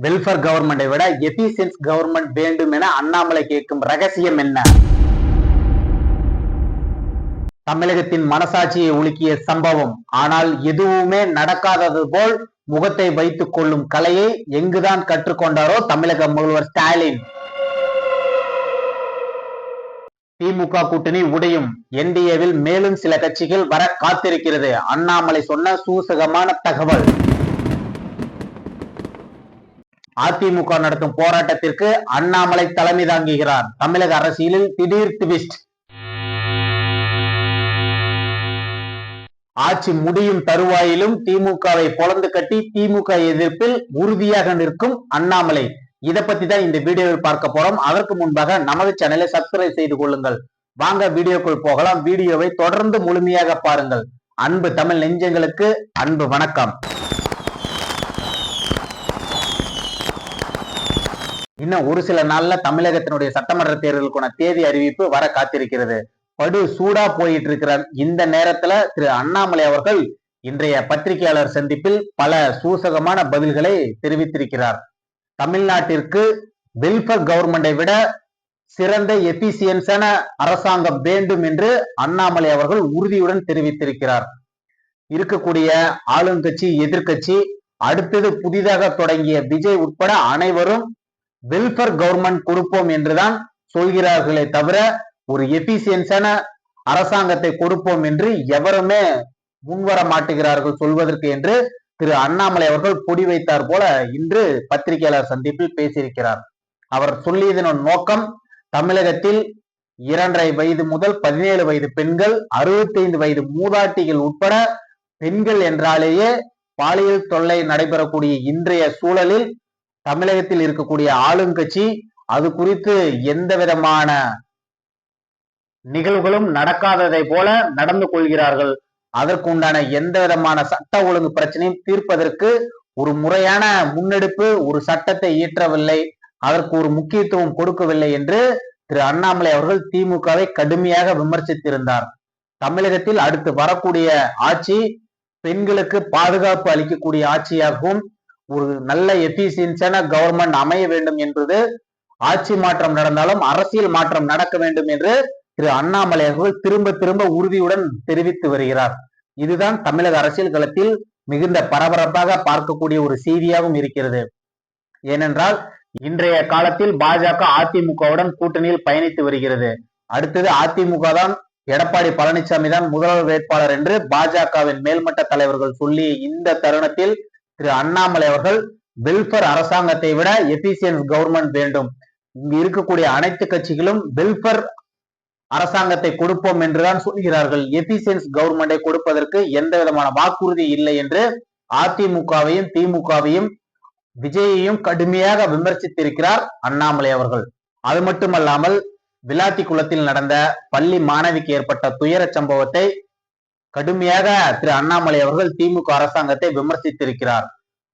Welfare கவர்மெண்டை விட எபிசியன்ஸ் government வேண்டும் என அண்ணாமலை கேட்கும் ரகசியம் என்ன? தமிழகத்தின் மனசாட்சியை உலுக்கிய சம்பவம். ஆனால் எதுவுமே நடக்காதது போல் முகத்தை வைத்துக் கொள்ளும் கலையை எங்குதான் கற்றுக்கொண்டாரோ தமிழக முதல்வர் ஸ்டாலின். திமுக கூட்டணி உடையும். என்டிஏவில் மேலும் சில கட்சிகள் வர காத்திருக்கிறது. அண்ணாமலை சொன்ன சூசகமான தகவல். அதிமுக நடத்தும் போராட்டத்திற்கு அண்ணாமலை தலைமை தாங்குகிறார். தமிழக அரசியலில் திடீர் ட்விஸ்ட். ஆட்சி முடியும் தருவாயிலும் திமுகவை பொளந்து கட்டி திமுக எதிர்ப்பில் உறுதியாக நிற்கும் அண்ணாமலை. இதை பத்தி தான் இந்த வீடியோவில் பார்க்க போறோம். அதற்கு முன்பாக நமது சேனலை சப்ஸ்கிரைப் செய்து கொள்ளுங்கள். வாங்க வீடியோக்குள் போகலாம். வீடியோவை தொடர்ந்து முழுமையாக பாருங்கள். அன்பு தமிழ் நெஞ்சங்களுக்கு அன்பு வணக்கம். இன்னும் ஒரு சில நாள்ல தமிழகத்தினுடைய சட்டமன்ற தேர்தலுக்கான தேதி அறிவிப்பு வர காத்திருக்கிறது. படு சூடா போயிட்டு இருக்கிற இந்த நேரத்துல திரு அண்ணாமலை அவர்கள் இன்றைய பத்திரிகையாளர் சந்திப்பில் பல சூசகமான பதில்களை தெரிவித்திருக்கிறார். தமிழ்நாட்டிற்கு வெல்ஃபேர் கவர்மெண்டை விட சிறந்த எபிசியன்ஸான அரசாங்கம் வேண்டும் என்று அண்ணாமலை அவர்கள் உறுதியுடன் தெரிவித்திருக்கிறார். இருக்கக்கூடிய ஆளுங்கட்சி, எதிர்கட்சி, அடுத்தது புதிதாக தொடங்கிய விஜய் உட்பட அனைவரும் வெல்ஃபேர் கவர்மெண்ட் கொடுப்போம் என்றுதான் சொல்கிறார்களே தவிர ஒரு எபிசியன்ஸான அரசாங்கத்தை கொடுப்போம் என்று எவருமே முன்வர மாட்டுகிறார்கள் சொல்வதற்கு என்று திரு அண்ணாமலை அவர்கள் பொடி வைத்தார் போல இன்று பத்திரிகையாளர் சந்திப்பில் பேசியிருக்கிறார். அவர் சொல்லியதன் நோக்கம் தமிழகத்தில் 2.5 வயது முதல் 17 வயது பெண்கள், 65 வயது மூதாட்டிகள் உட்பட பெண்கள் என்றாலேயே பாலியல் தொல்லை நடைபெறக்கூடிய இன்றைய சூழலில் தமிழகத்தில் இருக்கக்கூடிய ஆளுங்கட்சி அது குறித்து எந்த விதமான நிகழ்வுகளும் நடக்காததை போல நடந்து கொள்கிறார்கள். அதற்கு உண்டான எந்த விதமான சட்ட ஒழுங்கு பிரச்சனையும் தீர்ப்பதற்கு ஒரு முறையான முன்னெடுப்பு, ஒரு சட்டத்தை இயற்றவில்லை, அதற்கு ஒரு முக்கியத்துவம் கொடுக்கவில்லை என்று திரு அண்ணாமலை அவர்கள் திமுகவை கடுமையாக விமர்சித்திருந்தார். தமிழகத்தில் அடுத்து வரக்கூடிய ஆட்சி பெண்களுக்கு பாதுகாப்பு அளிக்கக்கூடிய ஆட்சியாகவும் ஒரு நல்ல எபிசியன்ஸான கவர்மெண்ட் அமைய வேண்டும் என்பது, ஆட்சி மாற்றம் நடந்தாலும் அரசியல் மாற்றம் நடக்க வேண்டும் என்று திரு அண்ணாமலை அவர்கள் திரும்ப திரும்ப உறுதியுடன் தெரிவித்து வருகிறார். இதுதான் தமிழக அரசியல் களத்தில் மிகுந்த பரபரப்பாக பார்க்கக்கூடிய ஒரு செய்தியாகவும் இருக்கிறது. ஏனென்றால் இன்றைய காலத்தில் பாஜக அதிமுகவுடன் கூட்டணியில் பயணித்து வருகிறது. அடுத்தது அதிமுக தான், எடப்பாடி பழனிசாமி தான் முதல்வர் வேட்பாளர் என்று பாஜகவின் மேல்மட்ட தலைவர்கள் சொல்லி இந்த தருணத்தில் திரு அண்ணாமலை அவர்கள் வெல்ஃபேர் அரசாங்கத்தை விட எபிசியன்ஸ் கவர்மெண்ட் வேண்டும், இங்கு இருக்கக்கூடிய அனைத்து கட்சிகளும் வெல்ஃபேர் அரசாங்கத்தை கொடுப்போம் என்றுதான் சொல்கிறார்கள், எபிசியன்ஸ் கவர்மெண்டை கொடுப்பதற்கு எந்த விதமான வாக்குறுதி இல்லை என்று அதிமுகவையும் திமுகவையும் விஜயையும் கடுமையாக விமர்சித்திருக்கிறார் அண்ணாமலை அவர்கள். அது மட்டுமல்லாமல் விளாத்தி குளத்தில் நடந்த பள்ளி மாணவிக்கு ஏற்பட்ட துயர சம்பவத்தை கடுமையாக திரு அண்ணாமலை அவர்கள் திமுக அரசாங்கத்தை விமர்சித்திருக்கிறார்.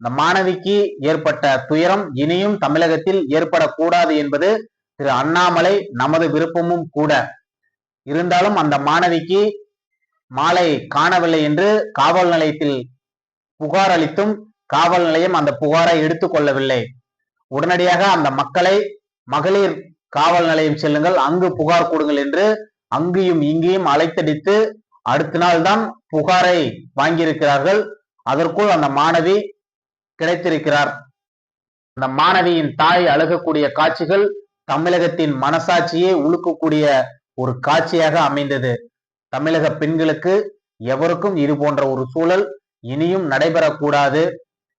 இந்த மாணவிக்கு ஏற்பட்ட துயரம் இனியும் தமிழகத்தில் ஏற்படக்கூடாது என்பது திரு அண்ணாமலை நமது விருப்பமும் கூட. இருந்தாலும் அந்த மாணவிக்கு மாலை காணவில்லை என்று காவல் நிலையத்தில் புகார் அளித்தும் காவல் நிலையம் அந்த புகாரை எடுத்துக்கொள்ளவில்லை. உடனடியாக அந்த மக்களை மகளிர் காவல் நிலையம் செல்லுங்கள், அங்கு புகார் கொடுங்கள் என்று அங்கேயும் இங்கேயும் அழைத்தடித்து அடுத்த நாள் தான் புகாரை வாங்கியிருக்கிறார்கள். அதற்குள் அந்த மாணவி கிடைத்திருக்கிறார். அந்த மாணவியின் தாய் அழுகக்கூடிய காட்சிகள் தமிழகத்தின் மனசாட்சியை உலுக்கக்கூடிய ஒரு காட்சியாக அமைந்தது. தமிழக பெண்களுக்கு எவருக்கும் இது போன்ற ஒரு சூழல் இனியும் நடைபெறக்கூடாது.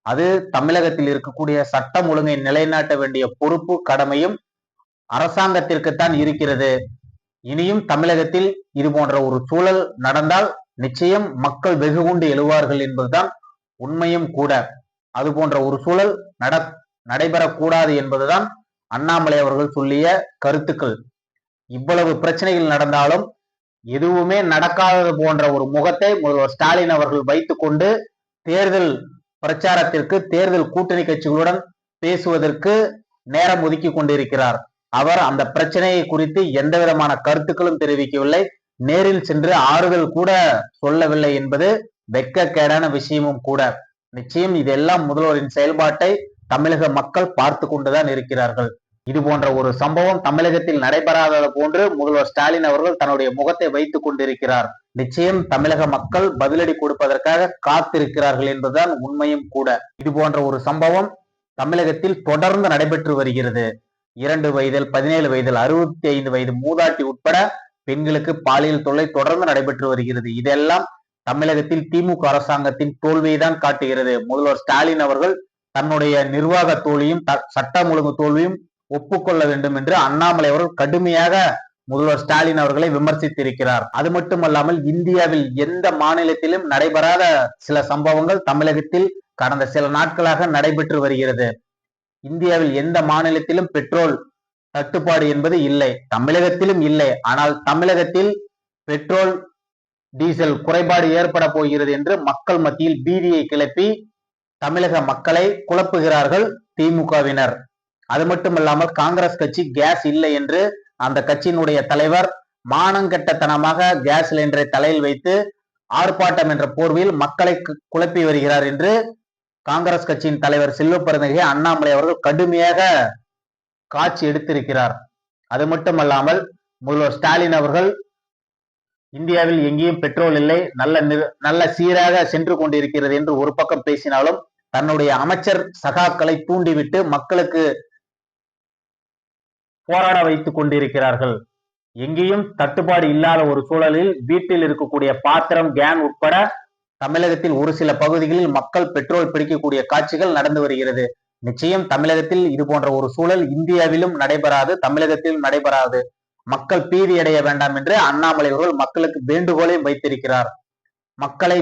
அது தமிழகத்தில் இருக்கக்கூடிய சட்டம் ஒழுங்கை நிலைநாட்ட வேண்டிய பொறுப்பு, கடமையும் அரசாங்கத்திற்குத்தான் இருக்கிறது. இனியும் தமிழகத்தில் இது போன்ற ஒரு சூழல் நடந்தால் நிச்சயம் மக்கள் வெகு கொண்டு எழுவார்கள் என்பதுதான் உண்மையும் கூட. அது போன்ற ஒரு சூழல் நடைபெறக்கூடாது என்பதுதான் அண்ணாமலை அவர்கள் சொல்லிய கருத்துக்கள். இவ்வளவு பிரச்சனைகள் நடந்தாலும் எதுவுமே நடக்காதது போன்ற ஒரு முகத்தை முதல்வர் ஸ்டாலின் அவர்கள் வைத்துக் கொண்டு தேர்தல் பிரச்சாரத்திற்கு, தேர்தல் கூட்டணி கட்சிகளுடன் பேசுவதற்கு நேரம் ஒதுக்கி கொண்டிருக்கிறார். அவர் அந்த பிரச்சனையை குறித்து எந்த விதமான கருத்துக்களும் தெரிவிக்கவில்லை, நேரில் சென்று ஆறுதல் கூட சொல்லவில்லை என்பது வெட்கக்கேடான விஷயமும் கூட. நிச்சயம் இதெல்லாம் முதல்வரின் செயல்பாட்டை தமிழக மக்கள் பார்த்து கொண்டுதான் இருக்கிறார்கள். இது போன்ற ஒரு சம்பவம் தமிழகத்தில் நடைபெறாதது போன்று முதல்வர் ஸ்டாலின் அவர்கள் தன்னுடைய முகத்தை வைத்துக் கொண்டிருக்கிறார். நிச்சயம் தமிழக மக்கள் பதிலடி கொடுப்பதற்காக காத்திருக்கிறார்கள் என்பதுதான் உண்மையும் கூட. இது போன்ற ஒரு சம்பவம் தமிழகத்தில் தொடர்ந்து நடைபெற்று வருகிறது. 2 வயதில் 17 வயதில் 65 வயது மூதாட்டி உட்பட பெண்களுக்கு பாலியல் தொல்லை தொடர்ந்து நடைபெற்று வருகிறது. இதெல்லாம் தமிழகத்தில் திமுக அரசாங்கத்தின் தோல்வியை தான் காட்டுகிறது. முதல்வர் ஸ்டாலின் அவர்கள் தன்னுடைய நிர்வாக தோல்வியும் சட்டம் ஒழுங்கு தோல்வியும் ஒப்புக்கொள்ள வேண்டும் என்று அண்ணாமலை அவர்கள் கடுமையாக முதல்வர் ஸ்டாலின் அவர்களை விமர்சித்திருக்கிறார். அது மட்டுமல்லாமல் இந்தியாவில் எந்த மாநிலத்திலும் நடைபெறாத சில சம்பவங்கள் தமிழகத்தில் கடந்த சில நாட்களாக நடைபெற்று வருகிறது. இந்தியாவில் எந்த மாநிலத்திலும் பெட்ரோல் தட்டுப்பாடு என்பது இல்லை, தமிழகத்திலும் இல்லை. ஆனால் தமிழகத்தில் பெட்ரோல் டீசல் குறைபாடு ஏற்பட போகிறது என்று மக்கள் மத்தியில் பீதியை கிளப்பி தமிழக மக்களை குழப்புகிறார்கள் திமுகவினர். அது மட்டுமல்லாமல் காங்கிரஸ் கட்சி கேஸ் இல்லை என்று அந்த கட்சியினுடைய தலைவர் மானங்கெட்டத்தனமாக கேஸ் சிலிண்டரை தலையில் வைத்து ஆர்ப்பாட்டம் என்ற போர்வையில் மக்களை குழப்பி வருகிறார் என்று காங்கிரஸ் கட்சியின் தலைவர் செல்வப்பிரதிநிதி அண்ணாமலை அவர்கள் கடுமையாக காட்சி எடுத்திருக்கிறார். அது மட்டுமல்லாமல் முதல்வர் ஸ்டாலின் அவர்கள் இந்தியாவில் எங்கேயும் பெட்ரோல் இல்லை, நல்ல சீராக சென்று கொண்டிருக்கிறது என்று ஒரு பக்கம் பேசினாலும் தன்னுடைய அமைச்சர் சகாக்களை தூண்டிவிட்டு மக்களுக்கு போராட வைத்துக் கொண்டிருக்கிறார்கள். எங்கேயும் தட்டுப்பாடு இல்லாத ஒரு சூழலில் வீட்டில் இருக்கக்கூடிய பாத்திரம், கேன் உட்பட தமிழகத்தில் ஒரு சில பகுதிகளில் மக்கள் பெட்ரோல் பிடிக்கக்கூடிய காட்சிகள் நடந்து வருகிறது. நிச்சயம் தமிழகத்தில் இது போன்ற ஒரு சூழல் இந்தியாவிலும் நடைபெறாது, தமிழகத்திலும் நடைபெறாது. மக்கள் பீதி அடைய வேண்டாம் என்று அண்ணாமலை அவர்கள் மக்களுக்கு வேண்டுகோளையும் வைத்திருக்கிறார். மக்களை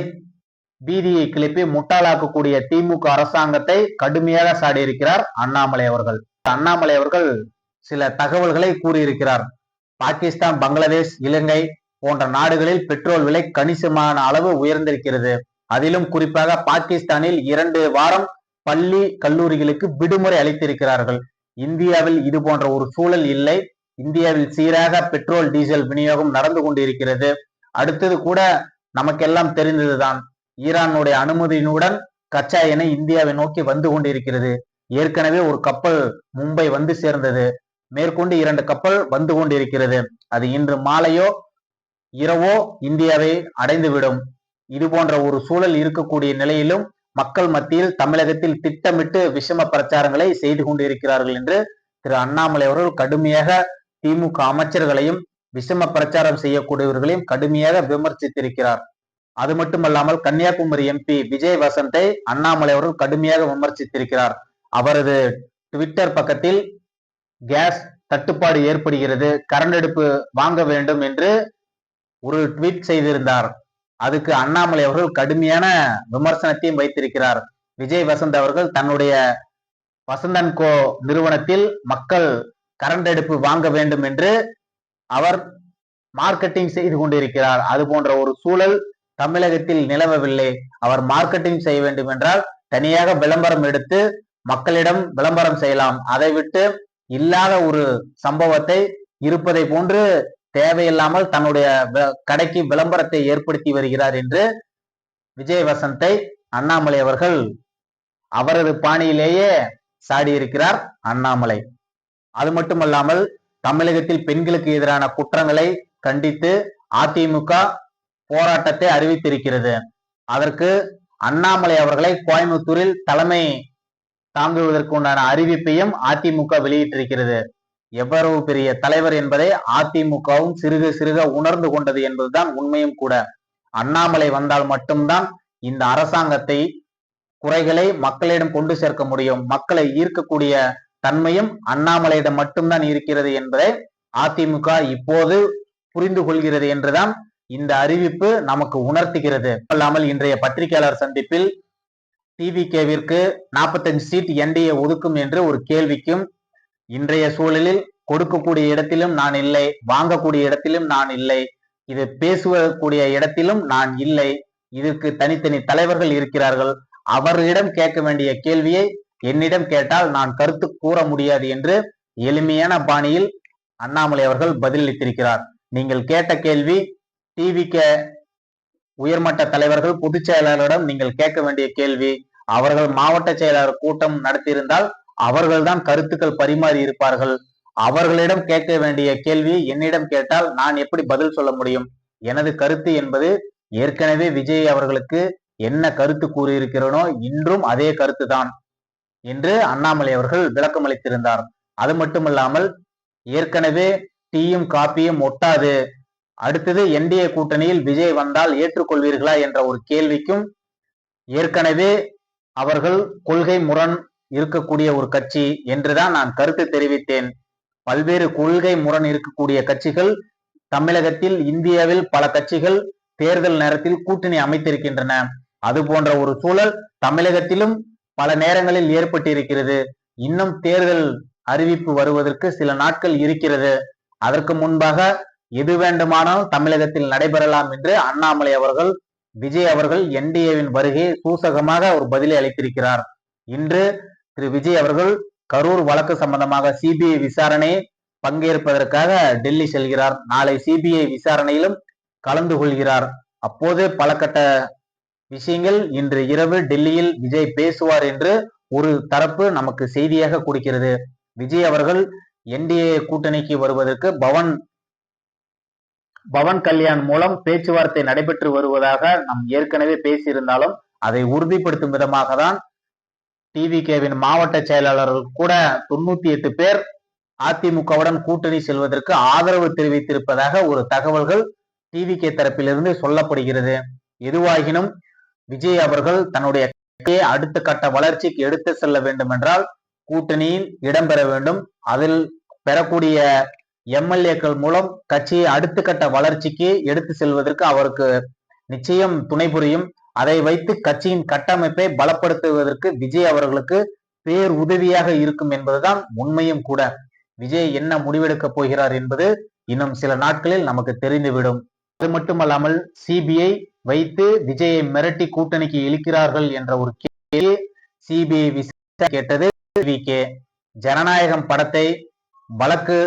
பீதியை கிளப்பி முட்டாளாக்கக்கூடிய திமுக அரசாங்கத்தை கடுமையாக சாடியிருக்கிறார் அண்ணாமலை அவர்கள். அண்ணாமலை அவர்கள் சில தகவல்களை கூறியிருக்கிறார். பாகிஸ்தான், பங்களாதேஷ், இலங்கை போன்ற நாடுகளில் பெட்ரோல் விலை கணிசமான அளவு உயர்ந்திருக்கிறது. அதிலும் குறிப்பாக பாகிஸ்தானில் 2 வாரம் பள்ளி கல்லூரிகளுக்கு விடுமுறை அளித்திருக்கிறார்கள். இந்தியாவில் இது போன்ற ஒரு சூழல் இல்லை. இந்தியாவில் சீராக பெட்ரோல் டீசல் விநியோகம் நடந்து கொண்டிருக்கிறது. அடுத்தது கூட நமக்கெல்லாம் தெரிந்ததுதான், ஈரானுடைய அனுமதியினுடன் கச்சா எண்ணெய் இந்தியாவை நோக்கி வந்து கொண்டிருக்கிறது. ஏற்கனவே ஒரு கப்பல் மும்பை வந்து சேர்ந்தது. மேற்கொண்டு 2 கப்பல் வந்து கொண்டிருக்கிறது. அது இன்று மாலையோ இரவோ இந்தியாவை அடைந்துவிடும். இது போன்ற ஒரு சூழல் இருக்கக்கூடிய நிலையிலும் மக்கள் மத்தியில் தமிழகத்தில் திட்டமிட்டு விஷம பிரச்சாரங்களை செய்து கொண்டிருக்கிறார்கள் என்று திரு அண்ணாமலை அவர்கள் கடுமையாக திமுக அமைச்சர்களையும் விஷம பிரச்சாரம் செய்யக்கூடியவர்களையும் கடுமையாக விமர்சித்திருக்கிறார். அது மட்டுமல்லாமல் கன்னியாகுமரி எம்பி விஜய் வசந்தை அண்ணாமலை அவர்கள் கடுமையாக விமர்சித்திருக்கிறார். அவரது ட்விட்டர் பக்கத்தில் கேஸ் தட்டுப்பாடு ஏற்படுகிறது, கரண்ட் அடுப்பு வாங்க வேண்டும் என்று ஒரு ட்வீட் செய்திருந்தார். அதுக்கு அண்ணாமலை அவர்கள் கடுமையான விமர்சனத்தையும் வைத்திருக்கிறார். விஜய் வசந்த் அவர்கள் தன்னுடைய வசந்தன் கோ நிறுவனத்தில் மக்கள் கரண்ட் அடுப்பு வாங்க வேண்டும் என்று அவர் மார்க்கெட்டிங் செய்து கொண்டிருக்கிறார். அது போன்ற ஒரு சூழல் தமிழகத்தில் நிலவவில்லை. அவர் மார்க்கெட்டிங் செய்ய வேண்டும் என்றால் தனியாக விளம்பரம் எடுத்து மக்களிடம் விளம்பரம் செய்யலாம். அதை விட்டு இல்லாத ஒரு சம்பவத்தை இருப்பதை போன்று தேவையில்லாமல் தன்னுடைய கடைக்கு விளம்பரத்தை ஏற்படுத்தி வருகிறார் என்று விஜய் வசந்தை அண்ணாமலை அவர்கள் அவரது பாணியிலேயே சாடியிருக்கிறார் அண்ணாமலை. அது மட்டுமல்லாமல் தமிழகத்தில் பெண்களுக்கு எதிரான குற்றங்களை கண்டித்து அதிமுக போராட்டத்தை அறிவித்திருக்கிறது. அதற்கு அண்ணாமலை அவர்களை கோயம்புத்தூரில் தலைமை தாங்குவதற்கு உண்டான அறிவிப்பையும் அதிமுக வெளியிட்டிருக்கிறது. எவ்வளவு பெரிய தலைவர் என்பதை அதிமுகவும் சிறுக சிறுக உணர்ந்து கொண்டது என்பதுதான் உண்மையும் கூட. அண்ணாமலை வந்தால் மட்டும்தான் இந்த அரசாங்கத்தை குறைகளை மக்களிடம் கொண்டு சேர்க்க முடியும். மக்களை ஈர்க்கக்கூடிய தன்மையும் அண்ணாமலையிடம் மட்டும்தான் இருக்கிறது என்பதை அதிமுக இப்போது புரிந்து கொள்கிறது என்றுதான் இந்த அறிவிப்பு நமக்கு உணர்த்துகிறது. அல்லாமல் இன்றைய பத்திரிகையாளர் சந்திப்பில் டிவிகேவிற்கு 45 சீட் என்டிஏ ஒதுக்கும் என்று ஒரு கேள்விக்கும், இன்றைய சூழலில் கொடுக்கக்கூடிய இடத்திலும் நான் இல்லை, வாங்கக்கூடிய இடத்திலும் நான் இல்லை, இது பேசுவக்கூடிய இடத்திலும் நான் இல்லை, இதற்கு தனித்தனி தலைவர்கள் இருக்கிறார்கள், அவர்களிடம் கேட்க வேண்டிய கேள்வியை என்னிடம் கேட்டால் நான் கருத்து கூற முடியாது என்று எளிமையான பாணியில் அண்ணாமலை அவர்கள் பதிலளித்திருக்கிறார். நீங்கள் கேட்ட கேள்வி டிவிகே உயர்மட்ட தலைவர்கள் பொதுச் செயலாளரிடம் நீங்கள் கேட்க வேண்டிய கேள்வி. அவர்கள் மாவட்ட செயலாளர் கூட்டம் நடத்தியிருந்தால் அவர்கள்தான் கருத்துக்கள் பரிமாறி இருப்பார்கள். அவர்களிடம் கேட்க வேண்டிய கேள்வி என்னிடம் கேட்டால் நான் எப்படி பதில் சொல்ல முடியும்? எனது கருத்து என்பது ஏற்கனவே விஜய் அவர்களுக்கு என்ன கருத்து கூறியிருக்கிறனோ இன்றும் அதே கருத்துதான் என்று அண்ணாமலை அவர்கள் விளக்கம் அளித்திருந்தார். அது மட்டுமல்லாமல் ஏற்கனவே டீயும் காப்பியும் ஒட்டாது, அடுத்தது என்டிஏ கூட்டணியில் விஜய் வந்தால் ஏற்றுக்கொள்வீர்களா என்ற ஒரு கேள்விக்கும் ஏற்கனவே அவர்கள் கொள்கை முரண் இருக்கக்கூடிய ஒரு கட்சி என்றுதான் நான் கருத்து தெரிவித்தேன். பல்வேறு கொள்கை முரண் இருக்கக்கூடிய கட்சிகள் தமிழகத்தில், இந்தியாவில் பல கட்சிகள் தேர்தல் நேரத்தில் கூட்டணி அமைத்திருக்கின்றன. அது போன்ற ஒரு சூழல் தமிழகத்திலும் பல நேரங்களில் ஏற்பட்டிருக்கிறது. இன்னும் தேர்தல் அறிவிப்பு வருவதற்கு சில நாட்கள் இருக்கிறது. அதற்கு முன்பாக எது வேண்டுமானாலும் தமிழகத்தில் நடைபெறலாம் என்று அண்ணாமலை அவர்கள், விஜய் அவர்கள் என்டிஏவின் வருகையை சூசகமாக ஒரு பதிலை அளித்திருக்கிறார். இன்று திரு விஜய் அவர்கள் கரூர் வழக்கு சம்பந்தமாக சிபிஐ விசாரணை பங்கேற்பதற்காக டெல்லி செல்கிறார். நாளை சிபிஐ விசாரணையிலும் கலந்து கொள்கிறார். அப்போது பல கட்ட விஷயங்கள் இன்று இரவு டெல்லியில் விஜய் பேசுவார் என்று ஒரு தரப்பு நமக்கு செய்தியாக கொடுக்கிறது. விஜய் அவர்கள் என்டிஏ கூட்டணிக்கு வருவதற்கு பவன் கல்யாண் மூலம் பேச்சுவார்த்தை நடைபெற்று வருவதாக நாம் ஏற்கனவே பேசியிருந்தாலும் அதை உறுதிப்படுத்தும் விதமாக தான் டிவிகேவின் மாவட்ட செயலாளர்கள் கூட 98 பேர் அதிமுகவுடன் கூட்டணி செல்வதற்கு ஆதரவு தெரிவித்திருப்பதாக ஒரு தகவல்கள் டிவிகே தரப்பிலிருந்து சொல்லப்படுகிறது. எதுவாகினும் விஜய் அவர்கள் தன்னுடைய அடுத்த கட்ட வளர்ச்சிக்கு எடுத்து செல்ல வேண்டும் என்றால் கூட்டணியில் இடம்பெற வேண்டும். அதில் பெறக்கூடிய எம்எல்ஏக்கள் மூலம் கட்சியை அடுத்த கட்ட வளர்ச்சிக்கு எடுத்து செல்வதற்கு அவருக்கு நிச்சயம் துணை புரியும். அதை வைத்து கட்சியின் கட்டமைப்பை பலப்படுத்துவதற்கு விஜய் அவர்களுக்கு பேர் உதவியாக இருக்கும் என்பதுதான் உண்மையும் கூட. விஜய் என்ன முடிவெடுக்க போகிறார் என்பது இன்னும் சில நாட்களில் நமக்கு தெரிந்துவிடும். அது மட்டுமல்லாமல் சிபிஐ வைத்து விஜயை மிரட்டி கூட்டணிக்கு இழுக்கிறார்கள் என்ற ஒரு கேள்வி சிபிஐ விசாரணை கேட்டது டிவிகே. ஜனநாயகம் படத்தை வழக்கு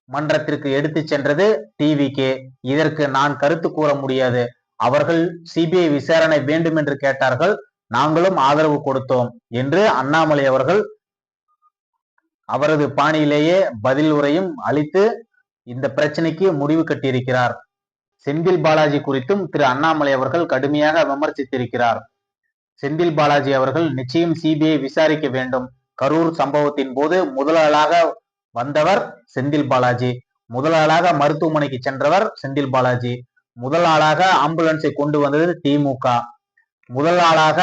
மன்றத்திற்கு எடுத்து சென்றது டிவிகே. இதற்கு நான் கருத்து கூற முடியாது. அவர்கள் சிபிஐ விசாரணை வேண்டும் என்று கேட்டார்கள், நாங்களும் ஆதரவு கொடுத்தோம் என்று அண்ணாமலை அவர்கள் அவரது பாணியிலேயே பதில் உரையும் அளித்து இந்த பிரச்சனைக்கு முடிவு கட்டியிருக்கிறார். செந்தில் பாலாஜி குறித்தும் திரு அண்ணாமலை அவர்கள் கடுமையாக விமர்சித்திருக்கிறார். செந்தில் பாலாஜி அவர்கள் நிச்சயம் சிபிஐ விசாரிக்க வேண்டும். கரூர் சம்பவத்தின் போது முதலாளாக வந்தவர் செந்தில் பாலாஜி, முதலாளாக மருத்துவமனைக்கு சென்றவர் செந்தில் பாலாஜி, முதலாளாக ஆம்புலன்ஸை கொண்டு வந்தது திமுக, முதலாளாக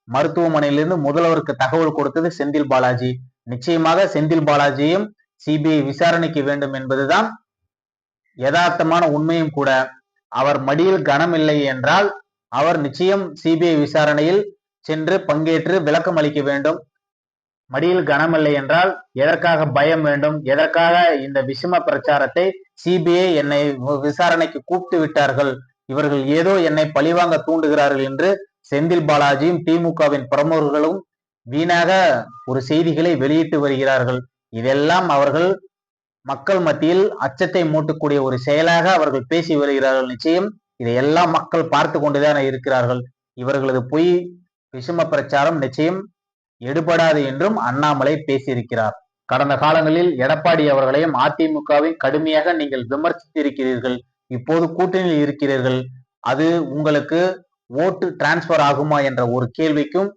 மருத்துவமனையிலிருந்து முதல்வருக்கு தகவல் கொடுத்தது செந்தில் பாலாஜி. நிச்சயமாக செந்தில் பாலாஜியும் சிபிஐ விசாரணைக்கு வேண்டும் என்பதுதான் யதார்த்தமான உண்மையும் கூட. அவர் மடியில் கனம் இல்லை என்றால் அவர் நிச்சயம் சிபிஐ விசாரணையில் சென்று பங்கேற்று விளக்கம் அளிக்க வேண்டும். மடியில் கனமில்லை என்றால் எதற்காக பயம் வேண்டும்? எதற்காக இந்த விஷம பிரச்சாரத்தை? சிபிஐ என்னை விசாரணைக்கு கூப்பிட்டு விட்டார்கள், இவர்கள் ஏதோ என்னை பழிவாங்க தூண்டுகிறார்கள் என்று செந்தில் பாலாஜியும் திமுகவின் பிரமுகர்களும் வீணாக ஒரு செய்திகளை வெளியிட்டு வருகிறார்கள். இதெல்லாம் அவர்கள் மக்கள் மத்தியில் அச்சத்தை மூட்டக்கூடிய ஒரு செயலாக அவர்கள் பேசி வருகிறார்கள். நிச்சயம் இதையெல்லாம் மக்கள் பார்த்து கொண்டுதான் இருக்கிறார்கள். இவர்களது பொய் விஷம பிரச்சாரம் நிச்சயம் எடுபடாது என்றும் அண்ணாமலை பேசியிருக்கிறார். கடந்த காலங்களில் எடப்பாடி அவர்களையும் அதிமுகவையும் கடுமையாக நீங்கள் விமர்சித்திருக்கிறீர்கள். இப்போது கூட்டணியில் இருக்கிறீர்கள், அது உங்களுக்கு ஓட்டு டிரான்ஸ்பர் ஆகுமா என்ற ஒரு கேள்விக்கும்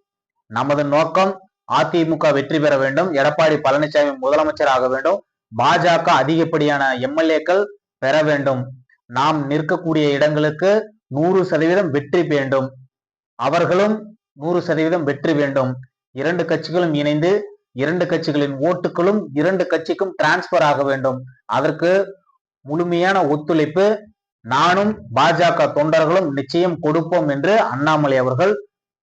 நமது நோக்கம் அதிமுக வெற்றி பெற வேண்டும், எடப்பாடி பழனிசாமி முதலமைச்சர் ஆக வேண்டும், பாஜக அதிகப்படியான எம்எல்ஏக்கள் பெற வேண்டும், நாம் நிற்கக்கூடிய இடங்களுக்கு 100% வெற்றி வேண்டும், அவர்களும் 100% வெற்றி வேண்டும். இரண்டு கட்சிகளும் இணைந்து இரண்டு கட்சிகளின் ஓட்டுகளும் இரண்டு கட்சிக்கும் டிரான்ஸ்பர் ஆக வேண்டும். அதற்கு முழுமையான ஒத்துழைப்பு நானும் பாஜக தொண்டர்களும் நிச்சயம் கொடுப்போம் என்று அண்ணாமலை அவர்கள்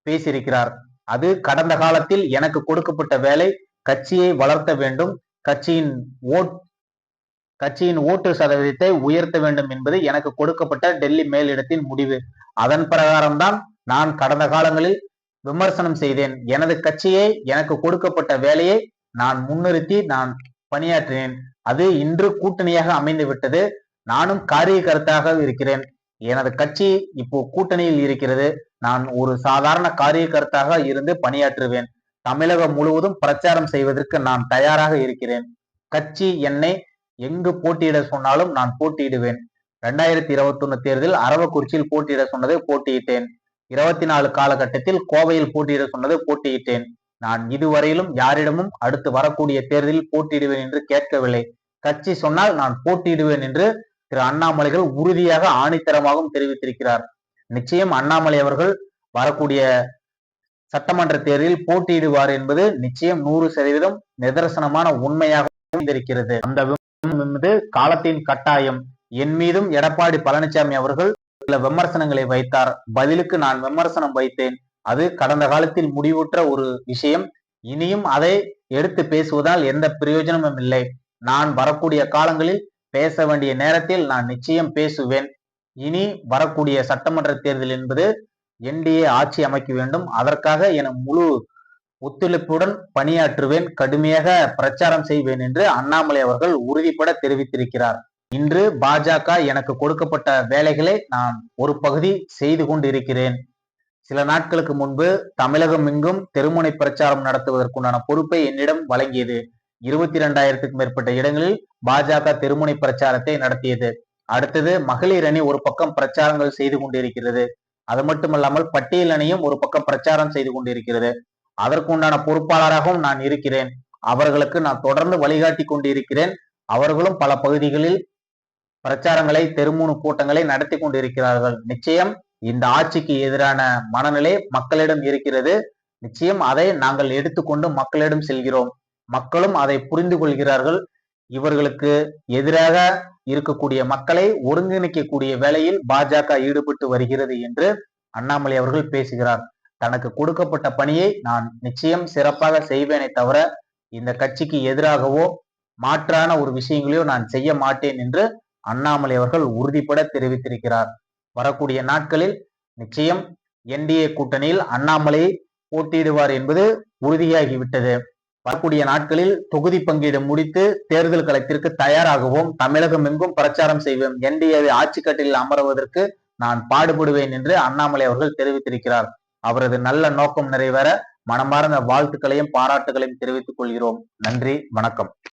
பேசியிருக்கிறார். அது கடந்த காலத்தில் எனக்கு கொடுக்கப்பட்ட வேலை, கட்சியை வளர்த்த வேண்டும், கட்சியின் ஓட்டு சதவீதத்தை உயர்த்த வேண்டும் என்பது எனக்கு கொடுக்கப்பட்ட டெல்லி மேலிடத்தின் முடிவு. அதன் பிரகாரம்தான் நான் கடந்த காலங்களில் விமர்சனம் செய்தேன். எனது கட்சியை, எனக்கு கொடுக்கப்பட்ட வேலையை நான் முன்னிறுத்தி நான் பணியாற்றினேன். அது இன்று கூட்டணியாக அமைந்து விட்டது. நானும் காரிய கருத்தாக இருக்கிறேன். எனது கட்சி இப்போ கூட்டணியில் இருக்கிறது. நான் ஒரு சாதாரண காரியகர்த்தாக இருந்து பணியாற்றுவேன். தமிழகம் முழுவதும் பிரச்சாரம் செய்வதற்கு நான் தயாராக இருக்கிறேன். கட்சி என்னை எங்கு போட்டியிட சொன்னாலும் நான் போட்டியிடுவேன். 2021 தேர்தலில் அரவக்குறிச்சியில் போட்டியிட சொன்னது போட்டியிட்டேன். 24 காலகட்டத்தில் கோவையில் போட்டியிட சொன்னது போட்டியிட்டேன். நான் இதுவரையிலும் யாரிடமும் அடுத்து வரக்கூடிய தேர்தலில் போட்டியிடுவேன் என்று கேட்கவில்லை. கட்சி சொன்னால் நான் போட்டியிடுவேன் என்று திரு அண்ணாமலைகள் உறுதியாக ஆணித்தரமாகவும் தெரிவித்திருக்கிறார். நிச்சயம் அண்ணாமலை அவர்கள் வரக்கூடிய சட்டமன்ற தேர்தலில் போட்டியிடுவார் என்பது நிச்சயம் 100% நிதர்சனமான உண்மையாக இருக்கிறது. அந்த என்பது காலத்தின் கட்டாயம். என் மீதும் எடப்பாடி பழனிசாமி அவர்கள் சில விமர்சனங்களை வைத்தார். பதிலுக்கு நான் விமர்சனம் வைத்தேன். அது கடந்த காலத்தில் முடிவுற்ற ஒரு விஷயம். இனியும் அதை எடுத்து பேசுவதால் எந்த பிரயோஜனமும் இல்லை. நான் வரக்கூடிய காலங்களில் பேச வேண்டிய நேரத்தில் நான் நிச்சயம் பேசுவேன். இனி வரக்கூடிய சட்டமன்ற தேர்தல் என்பது என்டிஏ ஆட்சி அமைக்க வேண்டும். அதற்காக என முழு ஒத்துழைப்புடன் பணியாற்றுவேன், கடுமையாக பிரச்சாரம் செய்வேன் என்று அண்ணாமலை அவர்கள் உறுதிபட தெரிவித்திருக்கிறார். இன்று பாஜக எனக்கு கொடுக்கப்பட்ட வேலைகளை நான் ஒரு பகுதி செய்து கொண்டு இருக்கிறேன். சில நாட்களுக்கு முன்பு தமிழகம் எங்கும் தெருமுனை பிரச்சாரம் நடத்துவதற்குண்டான பொறுப்பை என்னிடம் வழங்கியது. 22,000க்கும் மேற்பட்ட இடங்களில் பாஜக தெருமுனை பிரச்சாரத்தை நடத்தியது. அடுத்தது மகளிர் அணி ஒரு பக்கம் பிரச்சாரங்கள் செய்து கொண்டிருக்கிறது. அது மட்டுமல்லாமல் பட்டியல் அணியும் ஒரு பக்கம் பிரச்சாரம் செய்து கொண்டிருக்கிறது. அதற்குண்டான பொறுப்பாளராகவும் நான் இருக்கிறேன். அவர்களுக்கு நான் தொடர்ந்து வழிகாட்டி கொண்டிருக்கிறேன். அவர்களும் பல பகுதிகளில் பிரச்சாரங்களை தெருமுனை கூட்டங்களை நடத்தி கொண்டிருக்கிறார்கள். நிச்சயம் இந்த ஆட்சிக்கு எதிரான மனநிலை மக்களிடம் இருக்கிறது. நிச்சயம் அதை நாங்கள் எடுத்துக்கொண்டு மக்களிடம் செல்கிறோம். மக்களும் அதை புரிந்து கொள்கிறார்கள். இவர்களுக்கு எதிராக இருக்கக்கூடிய மக்களை ஒருங்கிணைக்கக்கூடிய வேலையில் பாஜக ஈடுபட்டு வருகிறது என்று அண்ணாமலை அவர்கள் பேசுகிறார். தனக்கு கொடுக்கப்பட்ட பணியை நான் நிச்சயம் சிறப்பாக செய்வேனே தவிர இந்த கட்சிக்கு எதிராகவோ மாற்றான ஒரு விஷயங்களையோ நான் செய்ய மாட்டேன் என்று அண்ணாமலை அவர்கள் உறுதிபட தெரிவித்திருக்கிறார். வரக்கூடிய நாட்களில் நிச்சயம் என்டிஏ கூட்டணியில் அண்ணாமலை போட்டியிடுவார் என்பது உறுதியாகிவிட்டது. வரக்கூடிய நாட்களில் தொகுதி பங்கீடு முடித்து தேர்தல் களத்திற்கு தயாராகவும் தமிழகம் எங்கும் பிரச்சாரம் செய்வோம். என்டிஏ ஆட்சி கட்டிலில் அமர்வதற்கு நான் பாடுபடுவேன் என்று அண்ணாமலை அவர்கள் தெரிவித்திருக்கிறார். அவரது நல்ல நோக்கம் நிறைவேற மனமார்ந்த வாழ்த்துக்களையும் பாராட்டுகளையும் தெரிவித்துக் கொள்கிறோம். நன்றி, வணக்கம்.